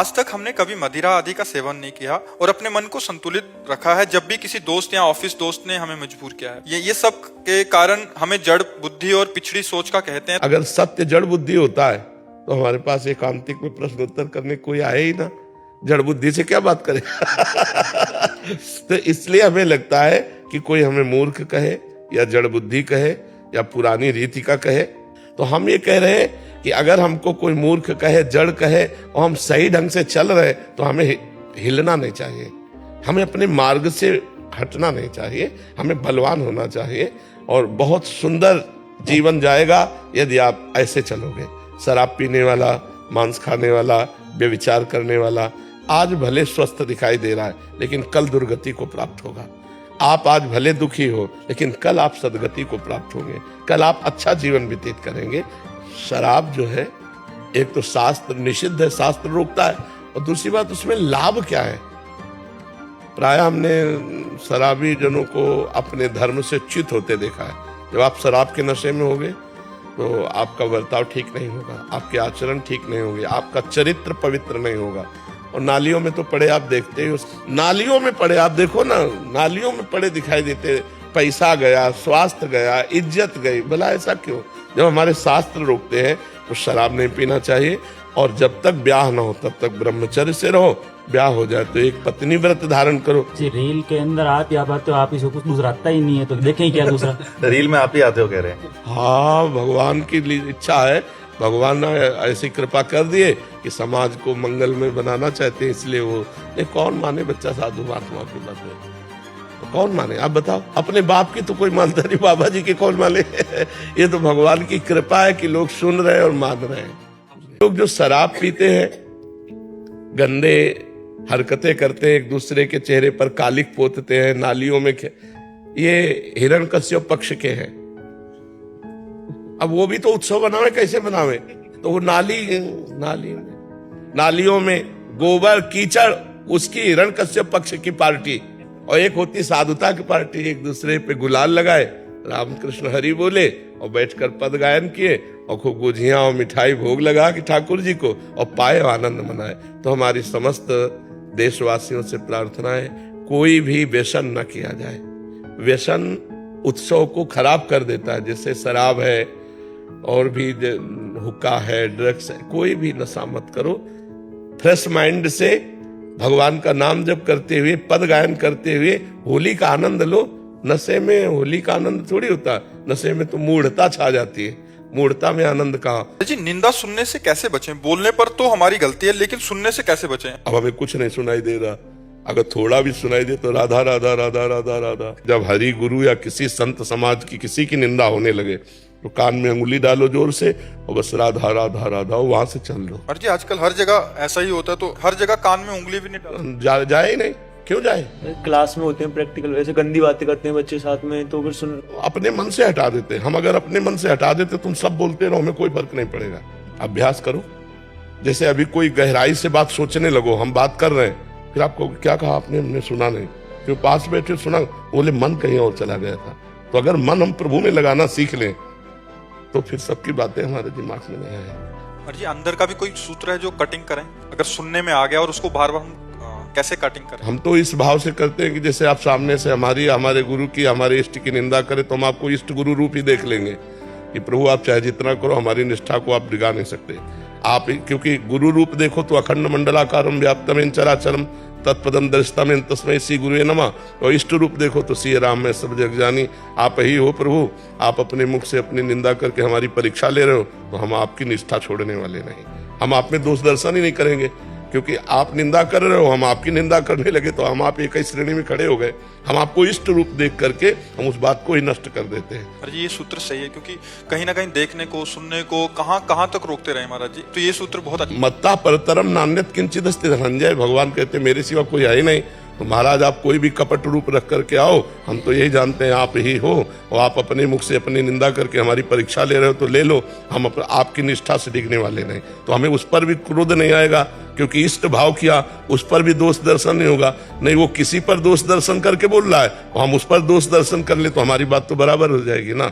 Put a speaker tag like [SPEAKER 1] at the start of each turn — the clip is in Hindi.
[SPEAKER 1] आज तक हमने कभी मदिरा आदि का सेवन नहीं किया और अपने मन को संतुलित रखा है जब भी किसी दोस्त या ऑफिस दोस्त ने हमें मजबूर किया है। ये सब के कारण हमें जड़ बुद्धि और पिछड़ी सोच का कहते हैं।
[SPEAKER 2] अगर सत्य जड़ बुद्धि होता है तो हमारे पास एकांतिक में प्रश्न उत्तर करने कोई आए ही ना, जड़ बुद्धि से क्या बात करें। तो इसलिए हमें लगता है कि कोई हमें मूर्ख कहे या जड़ बुद्धि कहे या पुरानी रीति का कहे, तो हम ये कह रहे हैं कि अगर हमको कोई मूर्ख कहे, जड़ कहे और हम सही ढंग से चल रहे तो हमें हिलना नहीं चाहिए, हमें अपने मार्ग से हटना नहीं चाहिए, हमें बलवान होना चाहिए और बहुत सुंदर जीवन जाएगा यदि आप ऐसे चलोगे। शराब पीने वाला, मांस खाने वाला, व्यभिचार करने वाला आज भले स्वस्थ दिखाई दे रहा है लेकिन कल दुर्गति को प्राप्त होगा। आप आज भले दुखी हो लेकिन कल आप सदगति को प्राप्त होंगे, कल आप अच्छा जीवन व्यतीत करेंगे। शराब जो है, एक तो शास्त्र निषिद्ध है, शास्त्र रोकता है, और दूसरी बात उसमें लाभ क्या है। प्राय हमने शराबी जनों को अपने धर्म से च्युत होते देखा है। जब आप शराब के नशे में होगे तो आपका बर्ताव ठीक नहीं होगा, आपके आचरण ठीक नहीं होंगे, आपका चरित्र पवित्र नहीं होगा। और नालियों में तो पड़े आप देखते ही, नालियों में पड़े आप देखो ना, नालियों में पड़े दिखाई देते, पैसा गया, स्वास्थ्य गया, इज्जत गई। भला ऐसा क्यों? जब हमारे शास्त्र रोकते हैं तो शराब नहीं पीना चाहिए, और जब तक ब्याह ना हो तब तक ब्रह्मचर्य से रहो, ब्याह हो जाए तो एक पत्नी व्रत धारण करो।
[SPEAKER 3] जी, रील के अंदर आप या बात तो आप ही कुछ दूसरा आता ही नहीं है, तो देखें क्या दूसरा।
[SPEAKER 4] रील में आप ही आते हो कह रहे हैं।
[SPEAKER 2] हाँ, भगवान की इच्छा है, भगवान ने ऐसी कृपा कर दिए कि समाज को मंगल में बनाना चाहते हैं, इसलिए वो कौन माने बच्चा साधु महात्मा की बात है, तो कौन माने आप बताओ। अपने बाप की तो कोई मानता नहीं, बाबा जी के कौन माने। ये तो भगवान की कृपा है कि लोग सुन रहे हैं और मान रहे हैं। लोग जो शराब पीते हैं, गंदे हरकतें करते हैं, एक दूसरे के चेहरे पर कालिक पोतते हैं, नालियों में ये हिरण्यकश्यप पक्ष के हैं। अब वो भी तो उत्सव बनावे, कैसे बनावे? तो वो नालियों में गोबर कीचड़, उसकी हिरण्यकश्यप पक्ष की पार्टी, और एक होती साधुता की पार्टी, एक दूसरे पे गुलाल लगाए, रामकृष्ण हरि बोले और बैठकर पद गायन किए और खूब गुझियां और मिठाई भोग लगा कि ठाकुर जी को, और पाए आनंद मनाए। तो हमारी समस्त देशवासियों से प्रार्थना है, कोई भी व्यसन न किया जाए। व्यसन उत्सव को खराब कर देता है, जैसे शराब है और भी हुक्का है, ड्रग्स है, कोई भी नशा मत करो। फ्रेश माइंड से भगवान का नाम जप करते हुए, पद गायन करते हुए होली का आनंद लो। नशे में होली का आनंद थोड़ी होता, नशे में तो मूढ़ता छा जाती है, मूढ़ता में आनंद कहाँ।
[SPEAKER 1] जी, निंदा सुनने से कैसे बचें? बोलने पर तो हमारी गलती है, लेकिन सुनने से कैसे बचें?
[SPEAKER 2] अब हमें कुछ नहीं सुनाई दे रहा, अगर थोड़ा भी सुनाई दे तो राधा राधा राधा राधा राधा। जब हरि गुरु या किसी संत समाज की किसी की निंदा होने लगे तो कान में अंगुली डालो जोर से और बस राधा राधा राधा, वहां से चल लो।
[SPEAKER 1] और जी आजकल हर जगह ऐसा ही होता है, तो हर जगह कान में उंगली भी नहीं डाल
[SPEAKER 2] जाए ही नहीं, क्यों जाए?
[SPEAKER 5] क्लास में होते हैं प्रैक्टिकल, वैसे गंदी बातें करते हैं बच्चे साथ में, तो फिर सुन
[SPEAKER 2] अपने मन से हटा देते हैं। हम अगर अपने मन से हटा देते, तुम सब बोलते रहो, हमें कोई फर्क नहीं पड़ेगा। अभ्यास करो, जैसे अभी कोई गहराई से बात सोचने लगो, हम बात कर रहे हैं, फिर आपको क्या कहा आपने, हमने सुना नहीं, क्यों पास बैठे सुना, बोले मन कहीं और चला गया था। तो अगर मन हम प्रभु में लगाना सीख लें तो फिर सबकी बातें हमारे दिमाग में नहीं आएंगी।
[SPEAKER 1] और जी अंदर का भी कोई सूत्र है जो कटिंग करें, अगर सुनने में आ गया और उसको बार बार हम कैसे कटिंग करें?
[SPEAKER 2] हम तो इस भाव से करते हैं कि जैसे आप सामने से हमारे गुरु की, हमारे इष्ट की निंदा करें तो हम आपको इष्ट गुरु रूप ही देख लेंगे कि प्रभु आप चाहे जितना करो, हमारी निष्ठा को आप डिगा नहीं सकते। आप क्योंकि गुरु रूप देखो तो अखंड मंडलाकारम व्याप्तम चराचरम तत्पदम दर्शितम तस्मै श्री गुरुवे नमः, और इष्ट रूप देखो तो श्री राम में सब जग जानी, आप ही हो प्रभु। आप अपने मुख से अपनी निंदा करके हमारी परीक्षा ले रहे हो, तो हम आपकी निष्ठा छोड़ने वाले नहीं। हम आप में दोष दर्शन ही नहीं करेंगे, क्योंकि आप निंदा कर रहे हो, हम आपकी निंदा करने लगे तो हम आप एक ही श्रेणी में खड़े हो गए। हम आपको इष्ट रूप देख करके हम उस बात को ही नष्ट कर देते हैं।
[SPEAKER 1] अरे ये सूत्र सही है, क्योंकि कहीं ना कहीं देखने को, सुनने को कहाँ तक रोकते रहे महाराज जी, तो ये सूत्र बहुत अच्छा।
[SPEAKER 2] मत्ता परतरम नान्यत किंचित अस्ति धनंजय, भगवान कहते मेरे सिवा कोई है ही नहीं। तो महाराज आप कोई भी कपट रूप रख करके आओ, हम तो यही जानते हैं आप ही हो, और आप अपने मुख से अपनी निंदा करके हमारी परीक्षा ले रहे हो तो ले लो, हम आपकी निष्ठा से डिगने वाले नहीं। तो हमें उस पर भी क्रोध नहीं आएगा, क्योंकि इष्ट भाव किया, उस पर भी दोष दर्शन नहीं होगा। नहीं, वो किसी पर दोष दर्शन करके बोल रहा है, हम उस पर दोष दर्शन कर ले तो हमारी बात तो बराबर हो जाएगी ना।